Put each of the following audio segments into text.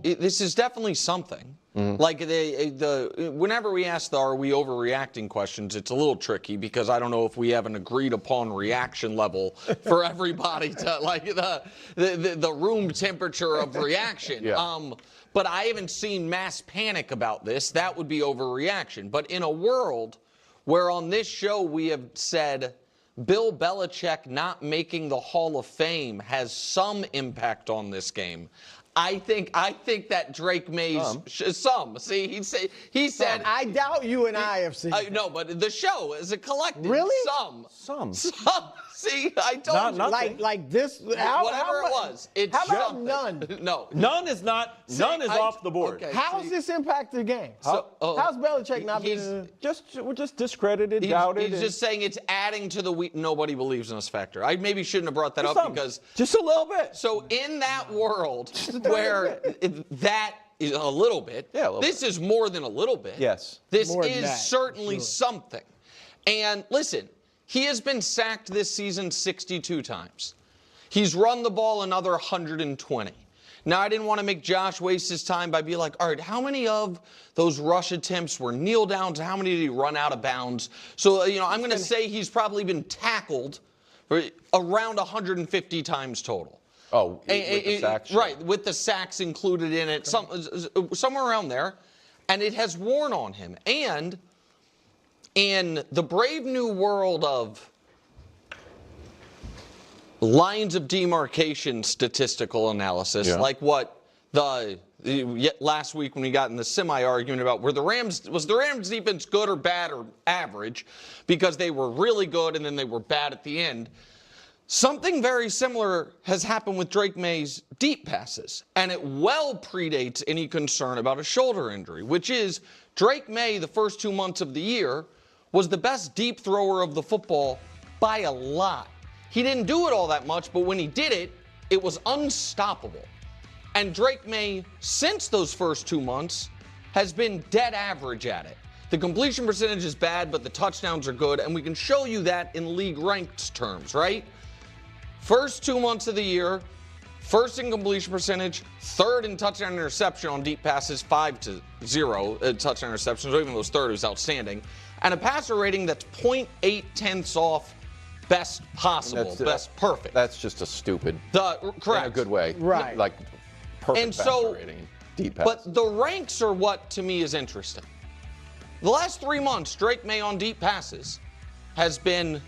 This is definitely something. Like whenever we ask the "Are we overreacting?" questions, it's a little tricky because I don't know if we have an agreed upon reaction level for everybody to like the room temperature of reaction. Yeah. But I haven't seen mass panic about this. That would be overreaction. But in a world where on this show we have said Bill Belichick not making the Hall of Fame has some impact on this game. I think that Drake Maye's some. See, he said. I doubt you and I have seen. No, but the show as a collective. Really? Some. See, I told you. Like this. Whatever it was. It's how about something. none? No. None is not. None is off the board. Okay, How does this impact the game? How's Belichick not being? We're just discredited, doubted. He's just saying it's adding to the nobody believes in us factor. I maybe shouldn't have brought that up because just a little bit. So in that world where that is a little bit, this is more than a little bit. Yes. This is certainly something. And listen, he has been sacked this season 62 times. He's run the ball another 120. Now, I didn't want to make Josh waste his time by being like, all right, how many of those rush attempts were kneel downs? How many did he run out of bounds? So, I'm going to say he's probably been tackled around 150 times total. Oh, with the sacks. Right, with the sacks included in it, somewhere around there. And it has worn on him. And in the brave new world of lines of demarcation statistical analysis, like what last week when we got in the semi-argument about was the Rams defense good or bad or average, because they were really good and then they were bad at the end. Something very similar has happened with Drake Maye's deep passes, and it well predates any concern about a shoulder injury, which is Drake Maye, the first 2 months of the year, was the best deep thrower of the football by a lot. He didn't do it all that much, but when he did it, it was unstoppable. And Drake Maye, since those first 2 months, has been dead average at it. The completion percentage is bad, but the touchdowns are good, and we can show you that in league ranked terms, right? First 2 months of the year, first in completion percentage, third in touchdown interception on deep passes, 5-0 touchdown interceptions, or even those third is outstanding, and a passer rating that's 0.8 off best possible, best perfect. That's just a stupid. Correct. In a good way. Right. Like perfect and passer rating, deep passes. But the ranks are what to me is interesting. The last 3 months, Drake Maye on deep passes has been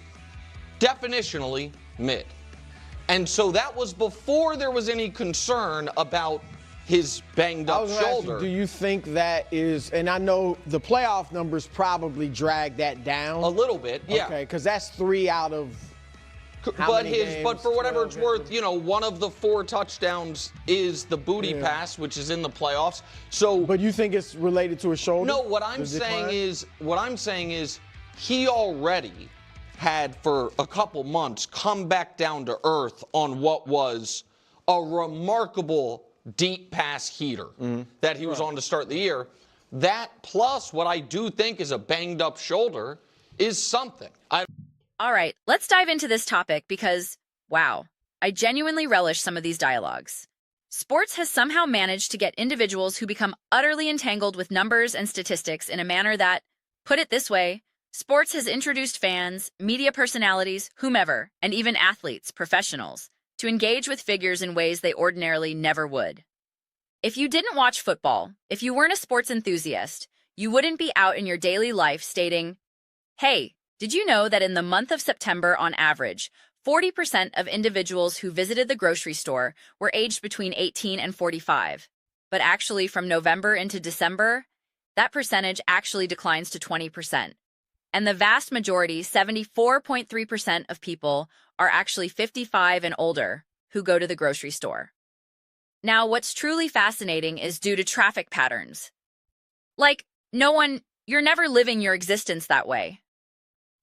definitionally mid. And so that was before there was any concern about his banged up shoulder. Ask you, do you think that is, and I know the playoff numbers probably drag that down. A little bit, yeah. Okay, because that's 3 out of but for whatever it's worth, one of the 4 touchdowns is the booty pass, which is in the playoffs. So but you think it's related to a shoulder? No, what I'm saying is he already had for a couple months come back down to earth on what was a remarkable deep pass heater that he was on to start the year. That plus what I do think is a banged up shoulder is something. All right, let's dive into this topic because, wow, I genuinely relish some of these dialogues. Sports has somehow managed to get individuals who become utterly entangled with numbers and statistics in a manner that, put it this way, sports has introduced fans, media personalities, whomever, and even athletes, professionals, to engage with figures in ways they ordinarily never would. If you didn't watch football, if you weren't a sports enthusiast, you wouldn't be out in your daily life stating, hey, did you know that in the month of September, on average, 40% of individuals who visited the grocery store were aged between 18 and 45? But actually, from November into December, that percentage actually declines to 20%. And the vast majority, 74.3% of people, are actually 55 and older who go to the grocery store. Now, what's truly fascinating is due to traffic patterns. Like, you're never living your existence that way.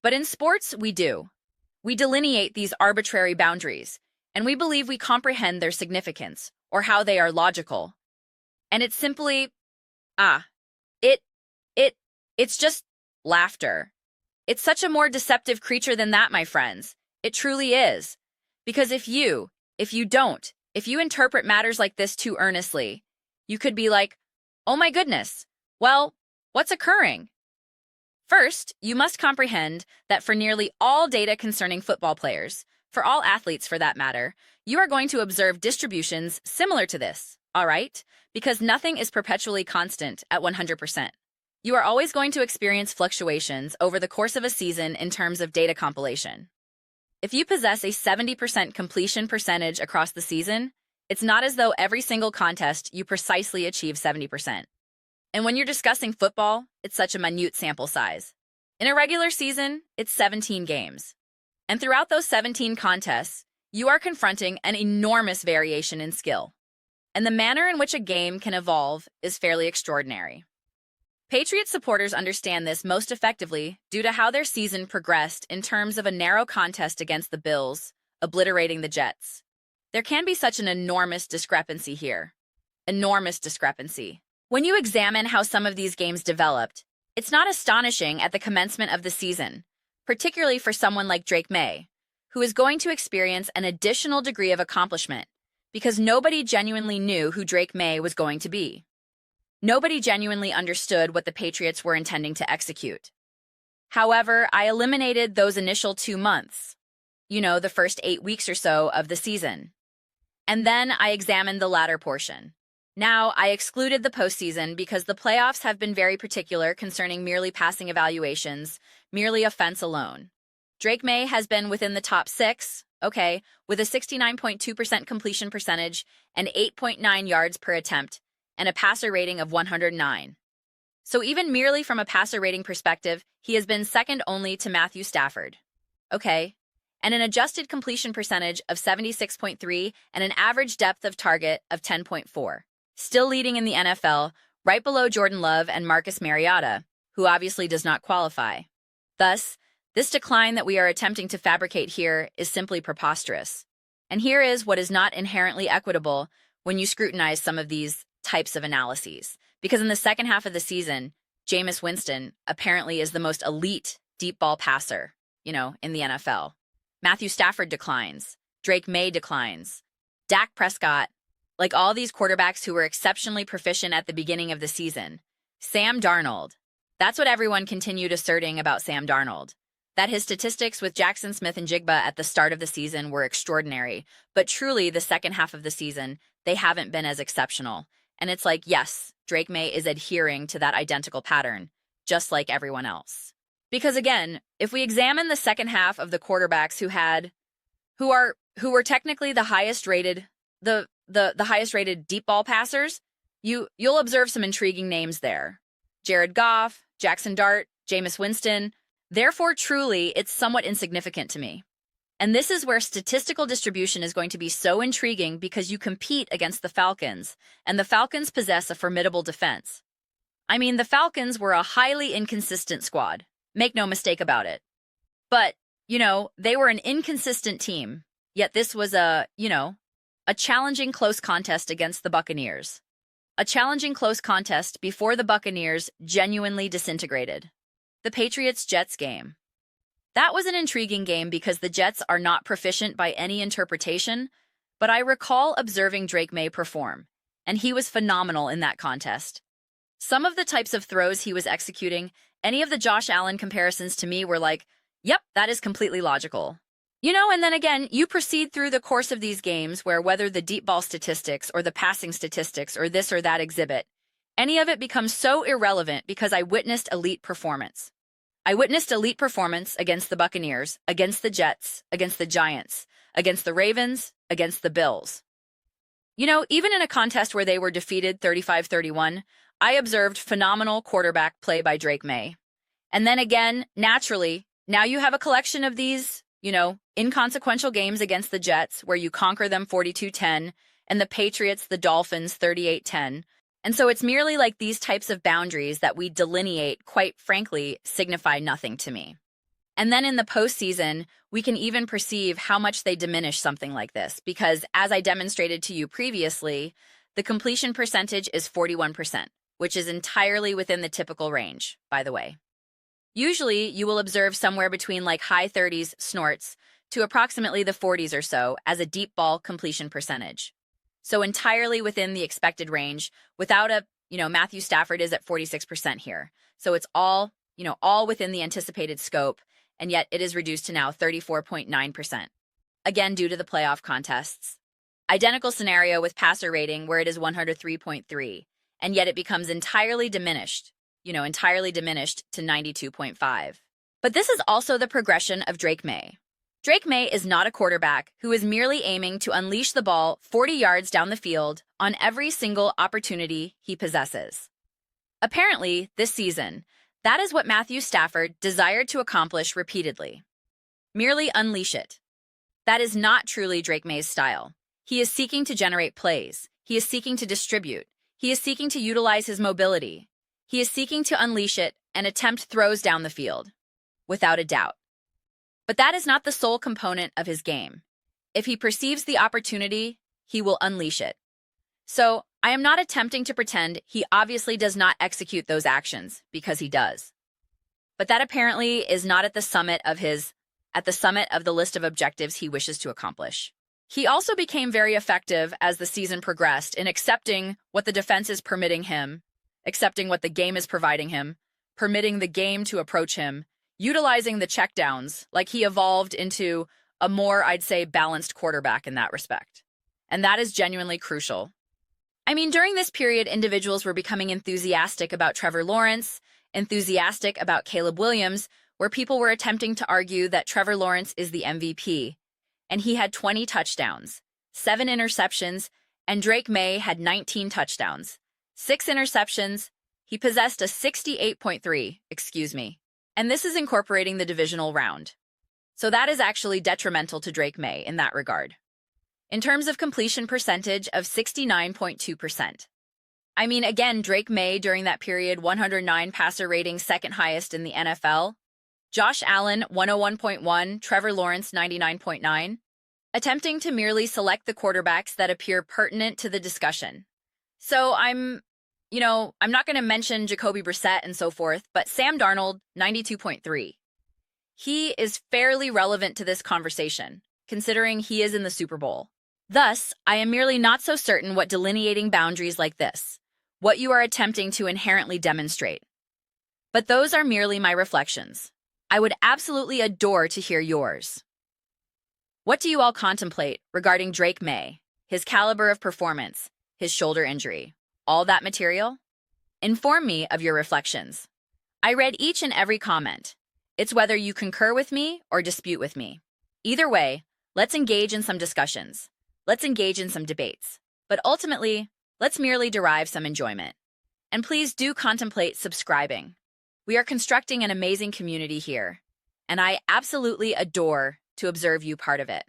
But in sports, we do. We delineate these arbitrary boundaries, and we believe we comprehend their significance, or how they are logical. And it's simply, it's just laughter. It's such a more deceptive creature than that, my friends. It truly is. Because if you interpret matters like this too earnestly, You could be like, oh my goodness, well, what's occurring? First, you must comprehend that for nearly all data concerning football players, for all athletes for that matter, you are going to observe distributions similar to this, all right? Because nothing is perpetually constant at 100%. You are always going to experience fluctuations over the course of a season in terms of data compilation. If you possess a 70% completion percentage across the season, it's not as though every single contest you precisely achieve 70%. And when you're discussing football, it's such a minute sample size. In a regular season, it's 17 games. And throughout those 17 contests, you are confronting an enormous variation in skill. And the manner in which a game can evolve is fairly extraordinary. Patriots supporters understand this most effectively due to how their season progressed in terms of a narrow contest against the Bills, obliterating the Jets. There can be such an enormous discrepancy here. Enormous discrepancy. When you examine how some of these games developed, it's not astonishing at the commencement of the season, particularly for someone like Drake Maye, who is going to experience an additional degree of accomplishment because nobody genuinely knew who Drake Maye was going to be. Nobody genuinely understood what the Patriots were intending to execute. However, I eliminated those initial 2 months, the first 8 weeks or so of the season. And then I examined the latter portion. Now, I excluded the postseason because the playoffs have been very particular concerning merely passing evaluations, merely offense alone. Drake Maye has been within the top 6, with a 69.2% completion percentage and 8.9 yards per attempt, and a passer rating of 109. So even merely from a passer rating perspective, he has been second only to Matthew Stafford. And an adjusted completion percentage of 76.3 and an average depth of target of 10.4. Still leading in the NFL, right below Jordan Love and Marcus Mariota, who obviously does not qualify. Thus, this decline that we are attempting to fabricate here is simply preposterous. And here is what is not inherently equitable when you scrutinize some of these types of analyses. Because in the second half of the season, Jameis Winston apparently is the most elite deep ball passer, in the NFL. Matthew Stafford declines. Drake Maye declines. Dak Prescott, like all these quarterbacks who were exceptionally proficient at the beginning of the season. Sam Darnold. That's what everyone continued asserting about Sam Darnold. That his statistics with Jackson Smith and Jigba at the start of the season were extraordinary, but truly the second half of the season, they haven't been as exceptional. And it's like, yes, Drake Maye is adhering to that identical pattern, just like everyone else. Because again, if we examine the second half of the quarterbacks who were technically the highest rated, the highest rated deep ball passers, you'll observe some intriguing names there. Jared Goff, Jackson Dart, Jameis Winston. Therefore, truly, it's somewhat insignificant to me. And this is where statistical distribution is going to be so intriguing because you compete against the Falcons, and the Falcons possess a formidable defense. I mean, the Falcons were a highly inconsistent squad. Make no mistake about it. But, they were an inconsistent team, yet this was a challenging close contest against the Buccaneers. A challenging close contest before the Buccaneers genuinely disintegrated. The Patriots-Jets game. That was an intriguing game because the Jets are not proficient by any interpretation, but I recall observing Drake Maye perform, and he was phenomenal in that contest. Some of the types of throws he was executing, any of the Josh Allen comparisons to me were like, yep, that is completely logical. And then again, you proceed through the course of these games where whether the deep ball statistics or the passing statistics or this or that exhibit, any of it becomes so irrelevant because I witnessed elite performance. I witnessed elite performance against the Buccaneers, against the Jets, against the Giants, against the Ravens, against the Bills. Even in a contest where they were defeated 35-31, I observed phenomenal quarterback play by Drake Maye. And then again, naturally, now you have a collection of these, inconsequential games against the Jets where you conquer them 42-10, and the Patriots, the Dolphins 38-10. And so it's merely like these types of boundaries that we delineate, quite frankly, signify nothing to me. And then in the postseason, we can even perceive how much they diminish something like this, because as I demonstrated to you previously, the completion percentage is 41%, which is entirely within the typical range, by the way. Usually, you will observe somewhere between like high 30s snorts to approximately the 40s or so as a deep ball completion percentage. So entirely within the expected range without a, Matthew Stafford is at 46% here. So it's all within the anticipated scope, and yet it is reduced to now 34.9%. Again, due to the playoff contests. Identical scenario with passer rating where it is 103.3, and yet it becomes entirely diminished to 92.5. But this is also the progression of Drake Maye. Drake Maye is not a quarterback who is merely aiming to unleash the ball 40 yards down the field on every single opportunity he possesses. Apparently, this season, that is what Matthew Stafford desired to accomplish repeatedly. Merely unleash it. That is not truly Drake Maye's style. He is seeking to generate plays. He is seeking to distribute. He is seeking to utilize his mobility. He is seeking to unleash it and attempt throws down the field, without a doubt. But that is not the sole component of his game. If he perceives the opportunity, he will unleash it. So, I am not attempting to pretend he obviously does not execute those actions, because he does. But that apparently is not at the summit of the list of objectives he wishes to accomplish. He also became very effective as the season progressed in accepting what the defense is permitting him, accepting what the game is providing him, permitting the game to approach him, utilizing the checkdowns, like he evolved into a more, I'd say, balanced quarterback in that respect. And that is genuinely crucial. I mean, during this period, individuals were becoming enthusiastic about Trevor Lawrence, enthusiastic about Caleb Williams, where people were attempting to argue that Trevor Lawrence is the MVP. And he had 20 touchdowns, 7 interceptions, and Drake Maye had 19 touchdowns, 6 interceptions. He possessed a 68.3, and this is incorporating the divisional round. So that is actually detrimental to Drake Maye in that regard. In terms of completion percentage of 69.2%. I mean, again, Drake Maye during that period, 109 passer rating, second highest in the NFL. Josh Allen, 101.1, Trevor Lawrence, 99.9. Attempting to merely select the quarterbacks that appear pertinent to the discussion. So I'm not going to mention Jacoby Brissett and so forth, but Sam Darnold, 92.3. He is fairly relevant to this conversation, considering he is in the Super Bowl. Thus, I am merely not so certain what delineating boundaries like this, what you are attempting to inherently demonstrate. But those are merely my reflections. I would absolutely adore to hear yours. What do you all contemplate regarding Drake Maye, his caliber of performance, his shoulder injury, all that material? Inform me of your reflections. I read each and every comment. It's whether you concur with me or dispute with me. Either way, let's engage in some discussions. Let's engage in some debates. But ultimately, let's merely derive some enjoyment. And please do contemplate subscribing. We are constructing an amazing community here, and I absolutely adore to observe you part of it.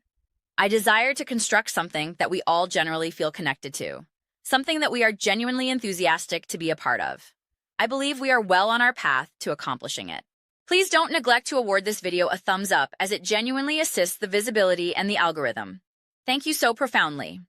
I desire to construct something that we all generally feel connected to, something that we are genuinely enthusiastic to be a part of. I believe we are well on our path to accomplishing it. Please don't neglect to award this video a thumbs up as it genuinely assists the visibility and the algorithm. Thank you so profoundly.